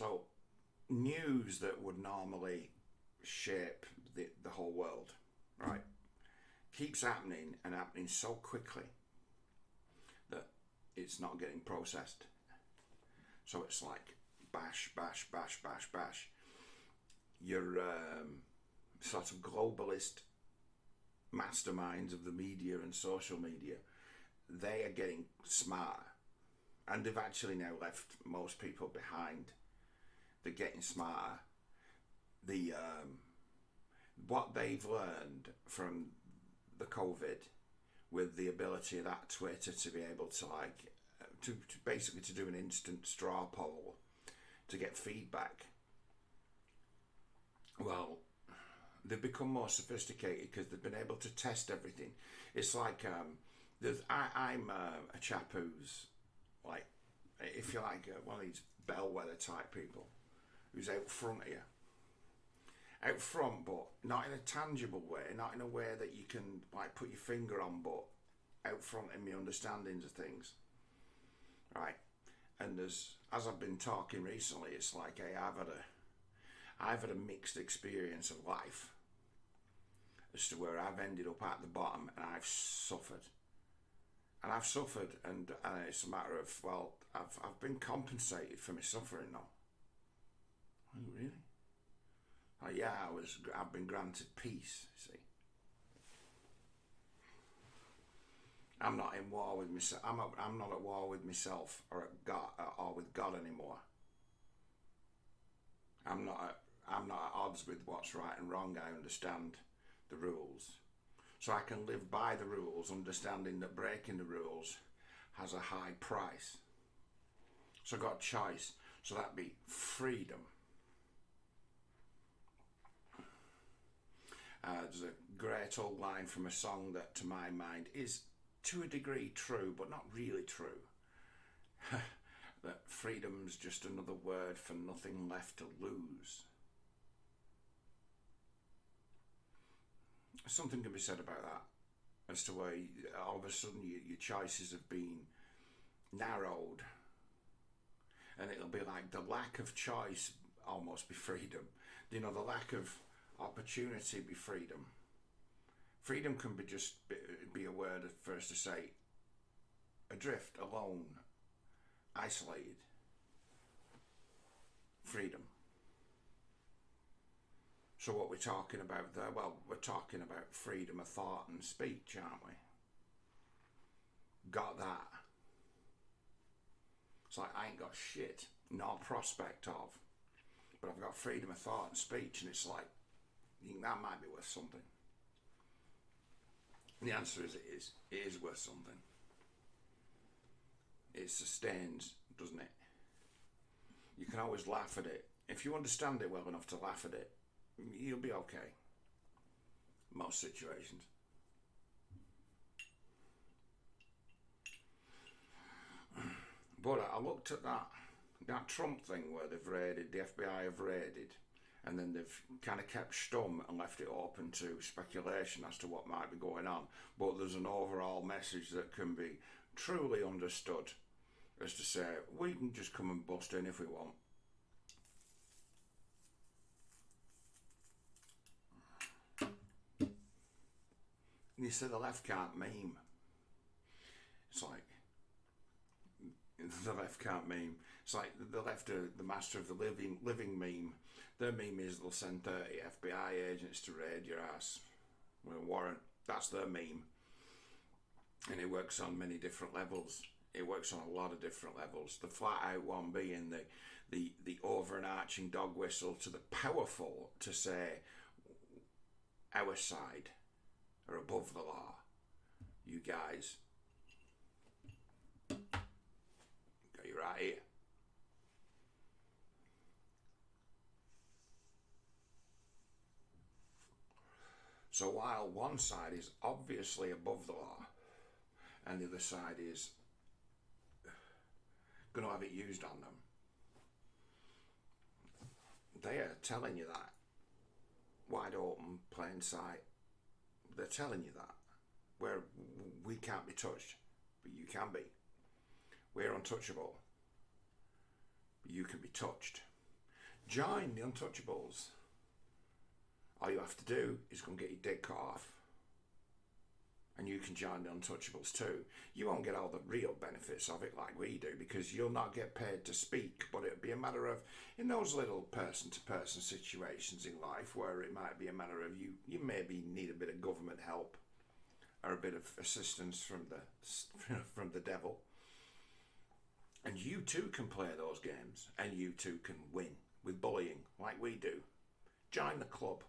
So news that would normally shape the whole world, right, keeps happening and happening so quickly that it's not getting processed. So it's like bash, bash, bash, bash, bash. Your sort of globalist masterminds of the media and social media, they are getting smarter. And they've actually now left most people behind. They're getting smarter. The what they've learned from the COVID, with the ability of that Twitter to be able to to basically to do an instant straw poll to get feedback. Well, they've become more sophisticated because they've been able to test everything. It's like I'm a chap who's like, if you like, one of these bellwether type people who's out front of you. Out front, but not in a tangible way, not in a way that you can like put your finger on, but out front in my understandings of things. Right? And as I've been talking recently, it's like, hey, I've had a mixed experience of life as to where I've ended up at the bottom, and I've suffered. And I've suffered, and it's a matter of, well, I've been compensated for my suffering now. Oh, really? Oh yeah, I've been granted peace, see. I'm not in war with myself. I'm not at war with myself or at God or with God anymore. I'm not at odds with what's right and wrong. I understand the rules. So I can live by the rules, understanding that breaking the rules has a high price. So I got a choice. So that'd be freedom. There's a great old line from a song that, to my mind, is to a degree true, but not really true. That freedom's just another word for nothing left to lose. Something can be said about that, as to where all of a sudden your choices have been narrowed, and it'll be like the lack of choice almost be freedom. You know, the lack of opportunity be freedom. Freedom can be just be a word for us to say adrift, alone, isolated. Freedom. So what we're talking about there, well, we're talking about freedom of thought and speech, aren't we? Got that. It's like I ain't got shit, no prospect of, but I've got freedom of thought and speech, and it's like, you think that might be worth something? And the answer is it is. It is worth something. It sustains, doesn't it? You can always laugh at it. If you understand it well enough to laugh at it, you'll be okay. Most situations. But I looked at that Trump thing where they've raided, the FBI have raided, and then they've kind of kept stum and left it open to speculation as to what might be going on. But there's an overall message that can be truly understood as to say, we can just come and bust in if we want. And you say the left can't meme. It's like, the left can't meme. It's like the left are the master of the living meme. Their meme is they'll send 30 FBI agents to raid your ass with a warrant. That's their meme. And it works on many different levels. It works on a lot of different levels. The flat out one being the over and arching dog whistle to the powerful to say our side are above the law. You guys got you right here. So while one side is obviously above the law and the other side is going to have it used on them, they are telling you that. Wide open, plain sight. They're telling you that. Where we can't be touched, but you can be. We're untouchable, but you can be touched. Join the Untouchables. All you have to do is go and get your dick cut off. And you can join the Untouchables too. You won't get all the real benefits of it like we do, because you'll not get paid to speak, but it'll be a matter of, in those little person-to-person situations in life where it might be a matter of you maybe need a bit of government help or a bit of assistance from the devil. And you too can play those games, and you too can win with bullying like we do. Join the club.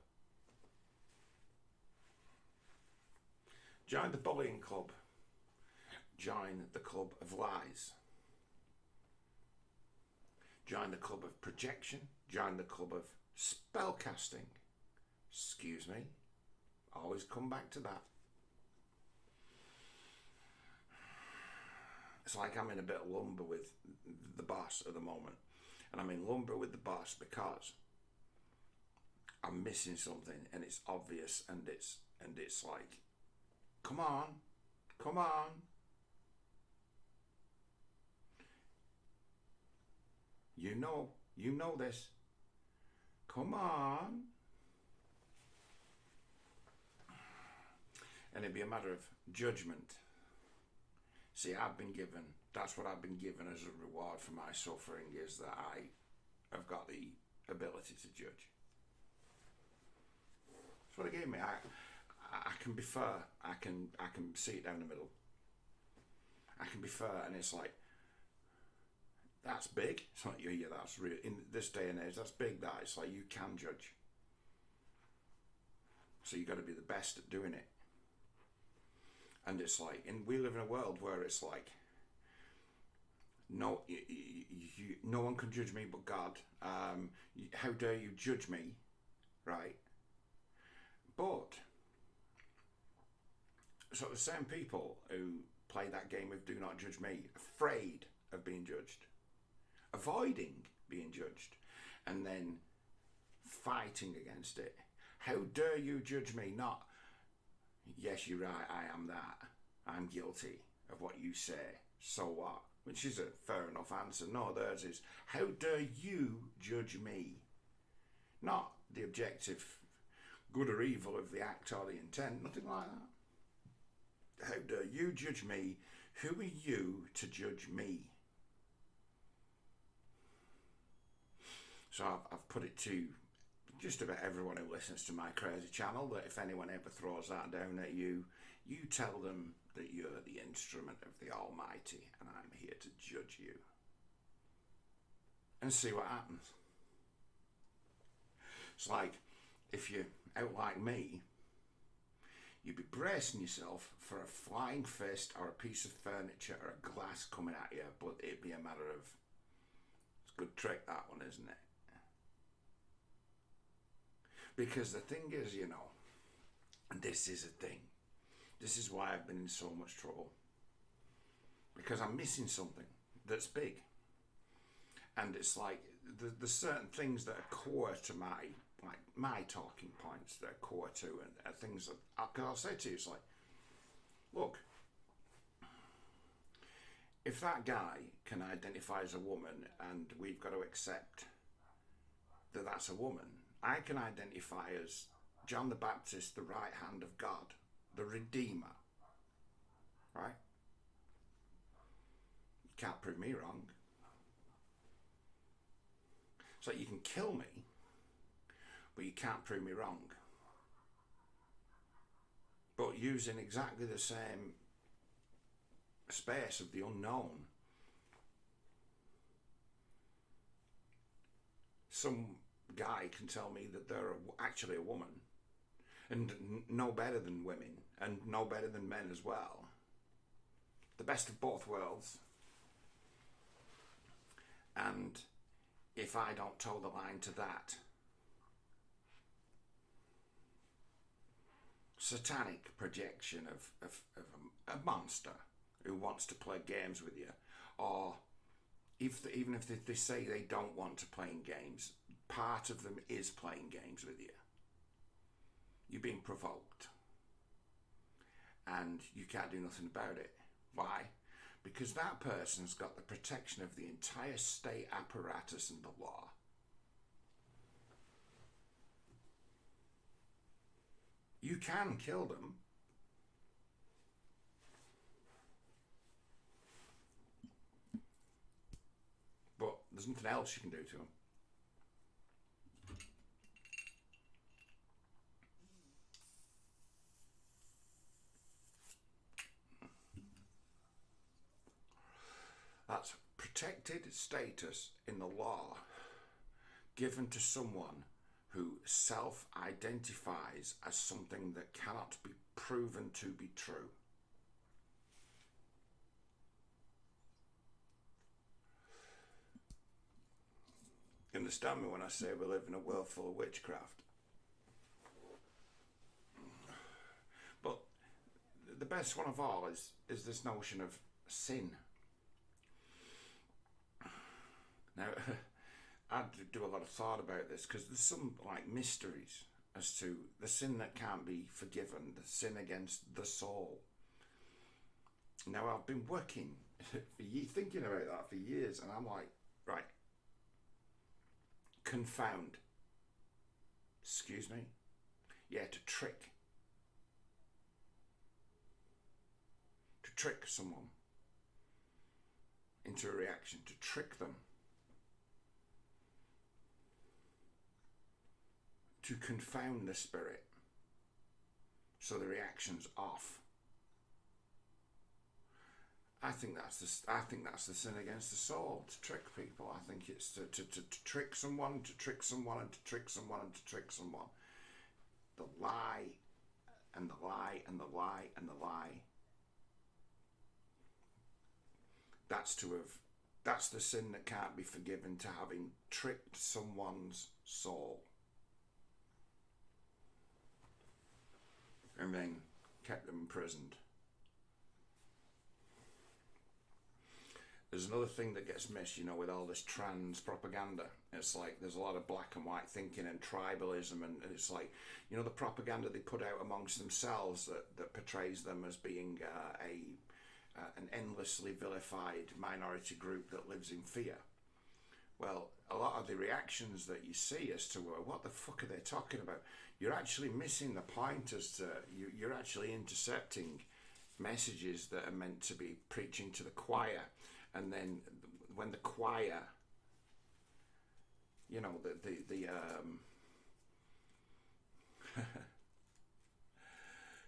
Join the bullying club. Join the club of lies. Join the club of projection. Join the club of spellcasting. Excuse me. Always come back to that. It's like I'm in a bit of lumber with the boss at the moment. And I'm in lumber with the boss because I'm missing something, and it's obvious, and it's like, come on. You know this. Come on. And it'd be a matter of judgment. See, that's what I've been given as a reward for my suffering, is that I have got the ability to judge. That's what it gave me. I can be fair. I can see it down the middle. I can be fair, and it's like, that's big. It's like, yeah, that's real. In this day and age, that's big. That it's like you can judge. So you got to be the best at doing it. And it's like, and we live in a world where it's like, no, no one can judge me but God. How dare you judge me, right? But so the same people who play that game of do not judge me, afraid of being judged, avoiding being judged, and then fighting against it. How dare you judge me? Not, yes, you're right, I am that. I'm guilty of what you say. So what? Which is a fair enough answer. No, theirs is, how dare you judge me? Not the objective good or evil of the act or the intent, nothing like that. How dare you judge me? Who are you to judge me? So I've put it to just about everyone who listens to my crazy channel that if anyone ever throws that down at you, you tell them that you're the instrument of the Almighty and I'm here to judge you. And see what happens. It's like, if you're out like me, you'd be bracing yourself for a flying fist or a piece of furniture or a glass coming at you, but it'd be a matter of, it's a good trick, that one, isn't it? Because the thing is, you know, and this is a thing, this is why I've been in so much trouble, because I'm missing something that's big. And it's like, there's certain things that are core to my talking points that are core to, and things that, because I'll say to you, it's like, look, if that guy can identify as a woman and we've got to accept that that's a woman, I can identify as John the Baptist, the right hand of God, the Redeemer, right? You can't prove me wrong. It's like you can kill me, but you can't prove me wrong. But using exactly the same space of the unknown, some guy can tell me that they're actually a woman, and no better than women, and no better than men as well. The best of both worlds. And if I don't toe the line to that, satanic projection of a monster who wants to play games with you, or even if they say they don't want to play in games, part of them is playing games with you. You're being provoked. And you can't do nothing about it. Why? Because that person's got the protection of the entire state apparatus and the law. You can kill them. But there's nothing else you can do to them. That's protected status in the law given to someone who self-identifies as something that cannot be proven to be true. You understand me when I say we live in a world full of witchcraft? But the best one of all is this notion of sin. Now, I do a lot of thought about this because there's some like mysteries as to the sin that can't be forgiven, the sin against the soul. Now, I've been working thinking about that for years, and I'm like, right, confound. Excuse me? Yeah, to trick. To trick someone into a reaction, to trick them. To confound the spirit so the reaction's off. I think that's the sin against the soul, to trick people. I think it's to trick someone, to trick someone, and to trick someone, and to trick someone. The lie, and the lie, and the lie, and the lie. That's the sin that can't be forgiven, to having tricked someone's soul. And then kept them imprisoned. There's another thing that gets missed, with all this trans propaganda. It's like there's a lot of black and white thinking and tribalism, and it's like, the propaganda they put out amongst themselves that portrays them as being an endlessly vilified minority group that lives in fear. Well, a lot of the reactions that you see as to what the fuck are they talking about, you're actually missing the point as to you're actually intercepting messages that are meant to be preaching to the choir, and then when the choir,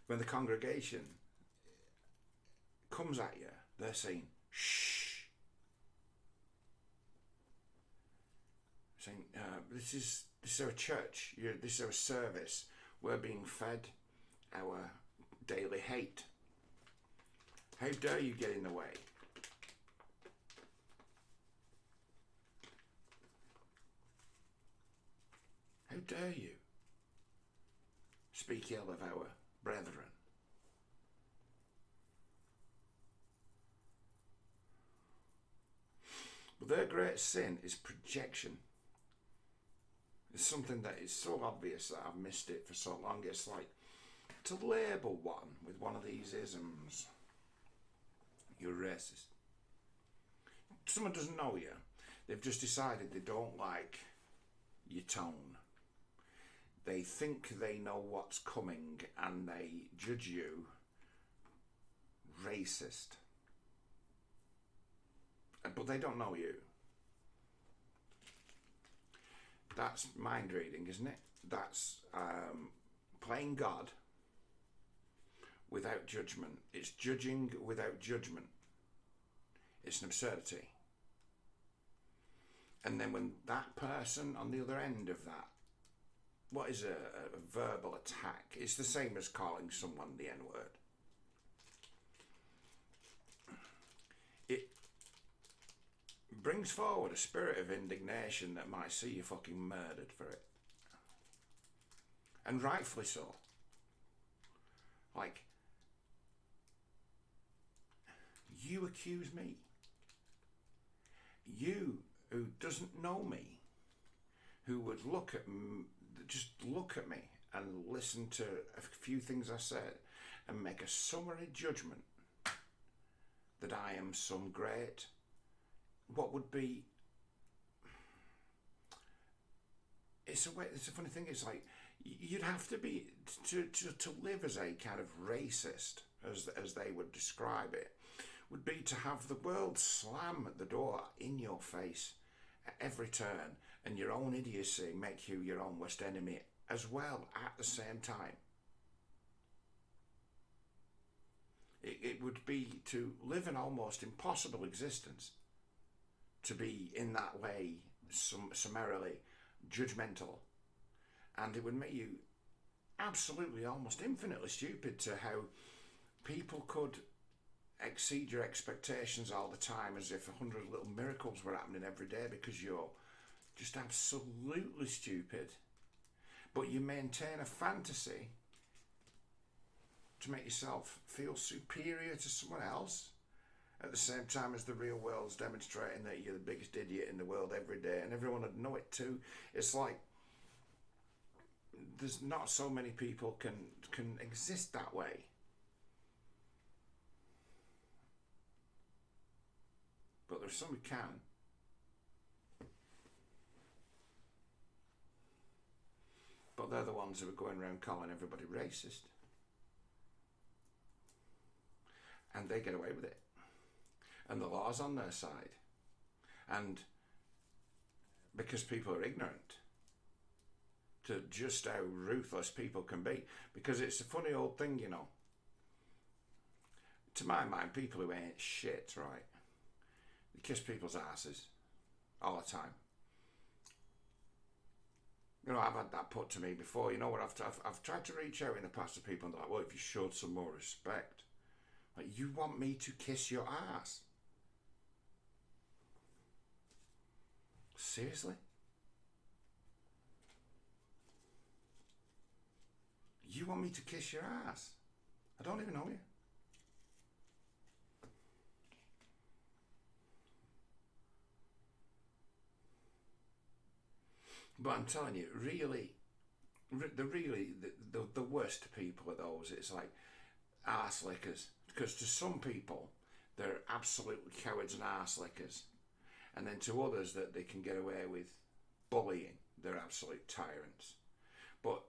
when the congregation comes at you, they're saying shh. Saying, this is our church, this is our service, we're being fed our daily hate. How dare you get in the way? How dare you speak ill of our brethren? But their great sin is projection. It's something that is so obvious that I've missed it for so long. It's like to label one with one of these isms. You're racist. Someone doesn't know you. They've just decided they don't like your tone. They think they know what's coming and they judge you racist. But they don't know you. That's mind reading, isn't it? That's playing God without judgment. It's judging without judgment. It's an absurdity. And then when that person on the other end of that, what is a verbal attack? It's the same as calling someone the N-word. It brings forward a spirit of indignation that might see you fucking murdered for it. And rightfully so. Like, you accuse me. You, who doesn't know me, who would just look at me and listen to a few things I said and make a summary judgment that I am some great, what would be, it's a funny thing, it's like you'd have to be to live as a kind of racist, as they would describe it, would be to have the world slam at the door in your face at every turn, and your own idiocy make you your own worst enemy as well at the same time. It would be to live an almost impossible existence, to be in that way summarily judgmental, and it would make you absolutely almost infinitely stupid to how people could exceed your expectations all the time, as if 100 little miracles were happening every day because you're just absolutely stupid, but you maintain a fantasy to make yourself feel superior to someone else at the same time as the real world's demonstrating that you're the biggest idiot in the world every day, and everyone would know it too. It's like there's not so many people can exist that way. But there's some who can. But they're the ones who are going around calling everybody racist. And they get away with it. And the law's on their side. And because people are ignorant to just how ruthless people can be. Because it's a funny old thing, you know. To my mind, people who ain't shit, right? They kiss people's asses all the time. You know, I've had that put to me before. You know what? I've tried to reach out in the past to people and they're like, well, if you showed some more respect. Like, you want me to kiss your ass? Seriously? You want me to kiss your ass? I don't even know you. But I'm telling you, the worst people are those. It's like arse lickers. Because to some people, they're absolute cowards and arse lickers. And then to others that they can get away with bullying, they're absolute tyrants. But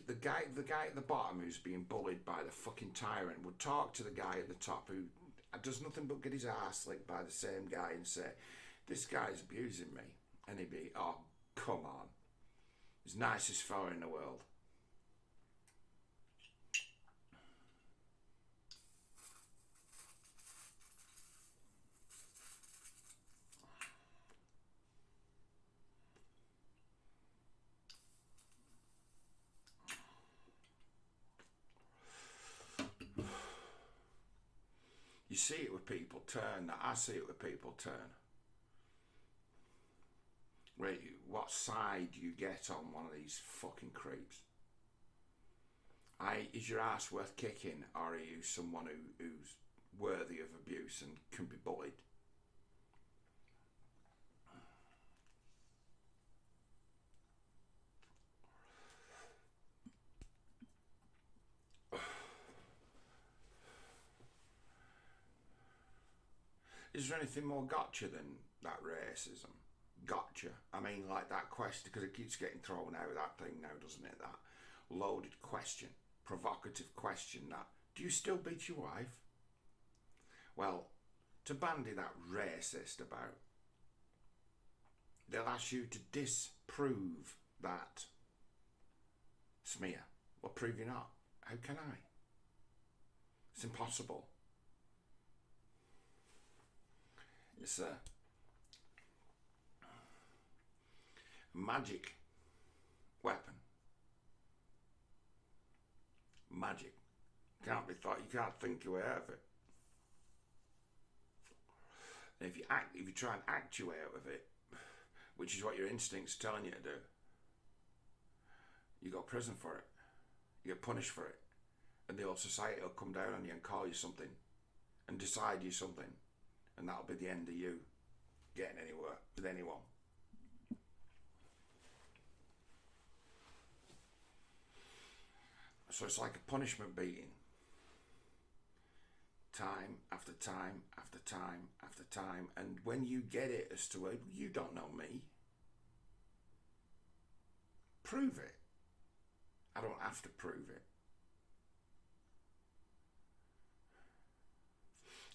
the guy at the bottom who's being bullied by the fucking tyrant would talk to the guy at the top who does nothing but get his ass licked by the same guy and say, this guy's abusing me. And he'd be, oh, come on. He's the nicest fella in the world. You see it with people turn. I see it with people turn. What side you get on one of these fucking creeps? Is your ass worth kicking, or are you someone who's worthy of abuse and can be bullied? Is there anything more gotcha than that racism? Gotcha. I mean, like that question, because it keeps getting thrown out, that thing now, doesn't it? That loaded question, provocative question, that, do you still beat your wife? Well, to bandy that racist about, they'll ask you to disprove that smear. Well, prove you're not. How can I? It's impossible. It's a magic weapon. Magic. Can't be thought. You can't think your way out of it. And if you try and act your way out of it, which is what your instinct's telling you to do, you go to prison for it. You get punished for it. And the old society will come down on you and call you something and decide you something. And that'll be the end of you getting anywhere with anyone. So it's like a punishment beating. Time after time after time after time. And when you get it as to, well, you don't know me, prove it. I don't have to prove it.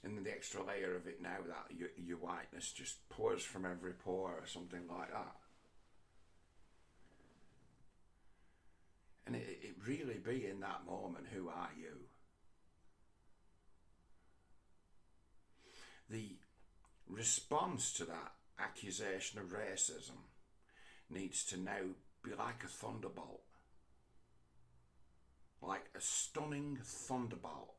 And then the extra layer of it now that your whiteness just pours from every pore or something like that. And it really be in that moment, who are you? The response to that accusation of racism needs to now be like a thunderbolt. Like a stunning thunderbolt.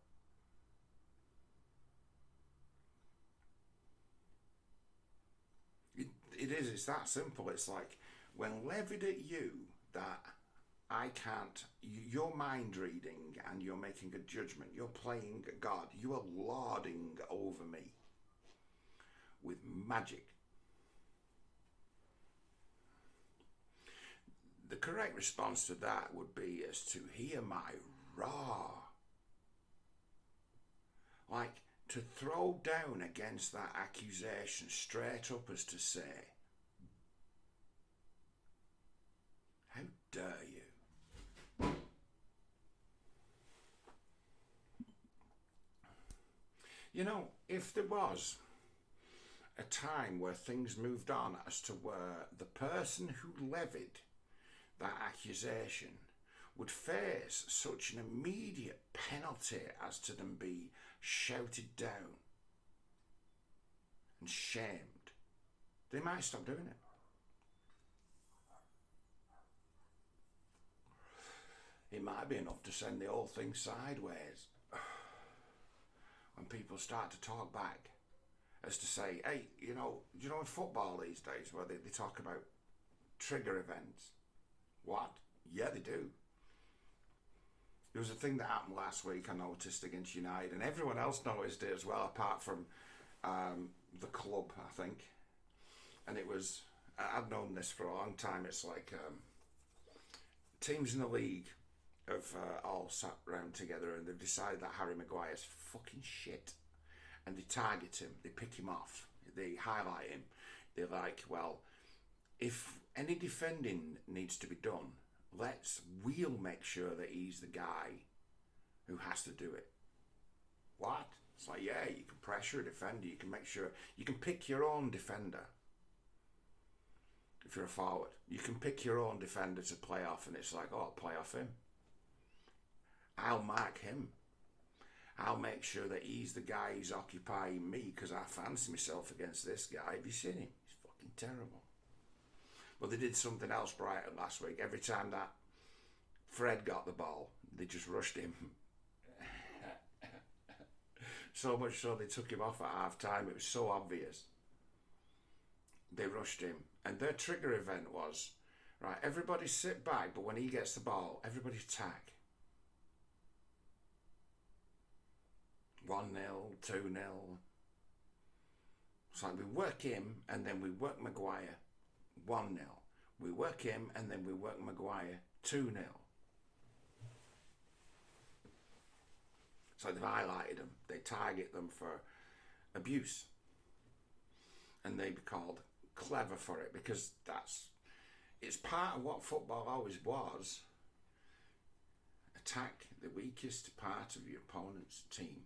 It's that simple. It's like, when levied at you, that I can't, you're mind reading and you're making a judgment, you're playing God, you are lording over me with magic. The correct response to that would be as to hear my roar. Like, to throw down against that accusation straight up as to say, how dare you? You know, if there was a time where things moved on as to where the person who levied that accusation would face such an immediate penalty as to them be shouted down and shamed, they might stop doing it. It might be enough to send the whole thing sideways when people start to talk back, as to say, hey, you know in football these days where they talk about trigger events. What? Yeah, they do. There was a thing that happened last week, I noticed, against United, and everyone else noticed it as well, apart from the club, I think. And it was, I've known this for a long time, it's like teams in the league have all sat round together and they've decided that Harry Maguire's fucking shit. And they target him, they pick him off, they highlight him. They're like, well, if any defending needs to be done, we'll make sure that he's the guy who has to do it. What? It's like, yeah, you can pressure a defender, you can make sure, you can pick your own defender. If you're a forward, you can pick your own defender to play off, and it's like, oh, I'll play off him. I'll mark him. I'll make sure that he's the guy who's occupying me because I fancy myself against this guy. Have you seen him? He's fucking terrible. But they did something else Brighton last week. Every time that Fred got the ball, they just rushed him. So much so they took him off at half time. It was so obvious. They rushed him. And their trigger event was, right, everybody sit back, but when he gets the ball, everybody attack. 1-0, 2-0. It's like we work him and then we work Maguire. 1-0. We work him and then we work Maguire. 2-0. So they've highlighted them. They target them for abuse. And they be called clever for it, because it's part of what football always was. Attack the weakest part of your opponent's team.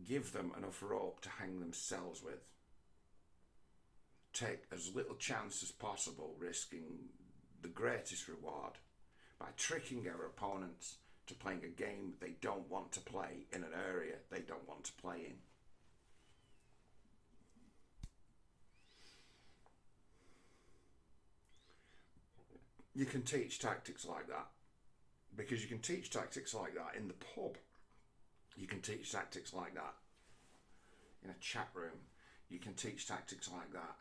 Give them enough rope to hang themselves with. Take as little chance as possible, risking the greatest reward by tricking our opponents to playing a game they don't want to play in an area they don't want to play in. You can teach tactics like that, because you can teach tactics like that in the pub. You can teach tactics like that in a chat room. You can teach tactics like that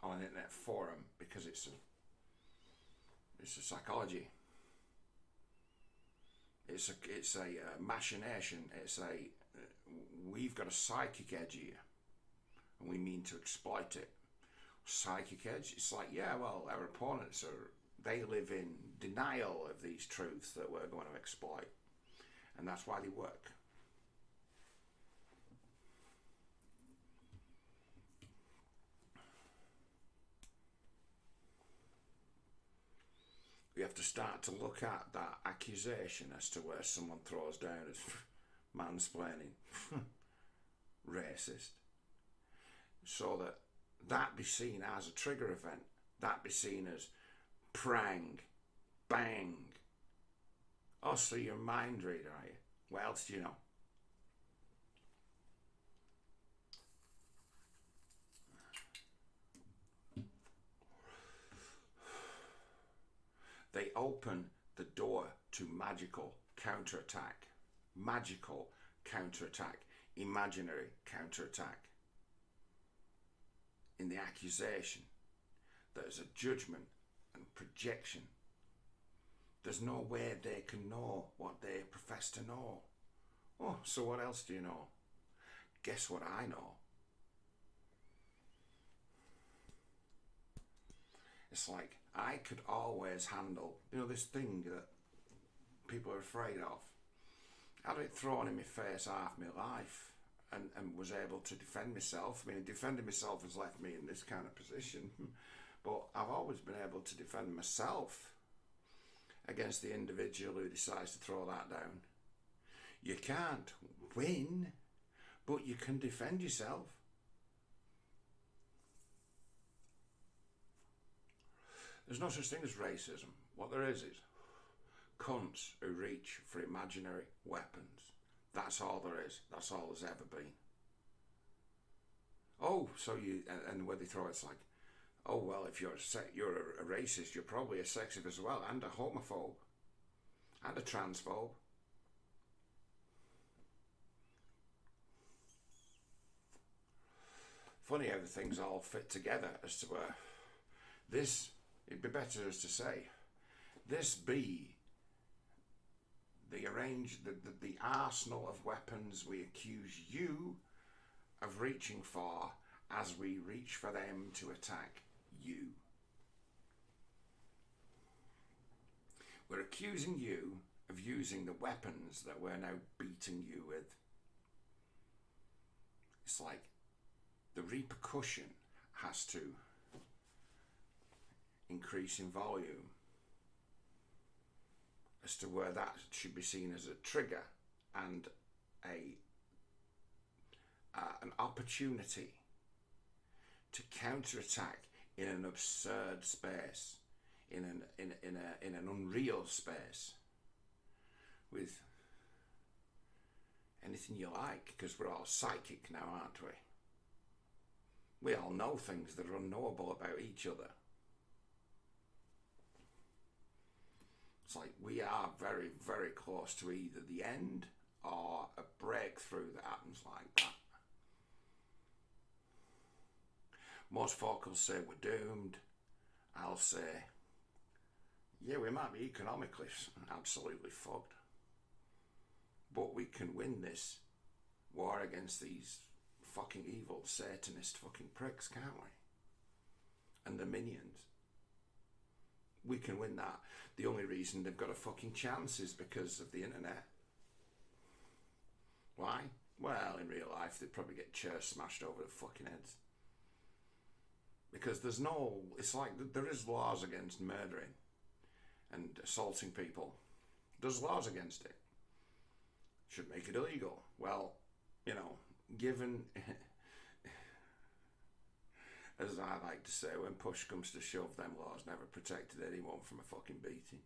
on an internet forum, because it's a psychology. It's a machination. We've got a psychic edge here, and we mean to exploit it. Psychic edge. It's like, yeah, well, our opponents they live in denial of these truths that we're going to exploit, and that's why they work. we have to start to look at that accusation as to where someone throws down as mansplaining, racist, so that be seen as a trigger event, that be seen as prang, bang. Oh, so you're a mind reader, are you? What else do you know? They open the door to magical counterattack. Magical counterattack. Imaginary counterattack. In the accusation, there's a judgment and projection. There's no way they can know what they profess to know. Oh, so what else do you know? Guess what I know? It's like I could always handle, this thing that people are afraid of. I had it thrown in my face half my life and was able to defend myself. I mean, defending myself has left me in this kind of position, but I've always been able to defend myself against the individual who decides to throw that down. You can't win, but you can defend yourself. There's no such thing as racism. What there is cunts who reach for imaginary weapons. That's all there is. That's all there's ever been. Oh, so and where they throw it's like, oh well, if you're a racist, you're probably a sexist as well, and a homophobe, and a transphobe. Funny how the things all fit together as to where this, it'd be better as to say, this be the arsenal of weapons we accuse you of reaching for as we reach for them to attack you. We're accusing you of using the weapons that we're now beating you with. It's like the repercussion has to increase in volume as to where that should be seen as a trigger and an opportunity to counterattack in an absurd space, in an unreal space, with anything you like, because we're all psychic now, aren't we? We all know things that are unknowable about each other. It's like we are very, very close to either the end or a breakthrough that happens like that. Most folk will say we're doomed. I'll say, yeah, we might be economically absolutely fucked, but we can win this war against these fucking evil Satanist fucking pricks, can't we? And the minions. We can win that. The only reason they've got a fucking chance is because of the internet. Why? Well, in real life, they'd probably get chairs smashed over their fucking heads. Because there's no... It's like there is laws against murdering and assaulting people. There's laws against it. Should make it illegal. Well, given... As I like to say, when push comes to shove, them laws never protected anyone from a fucking beating.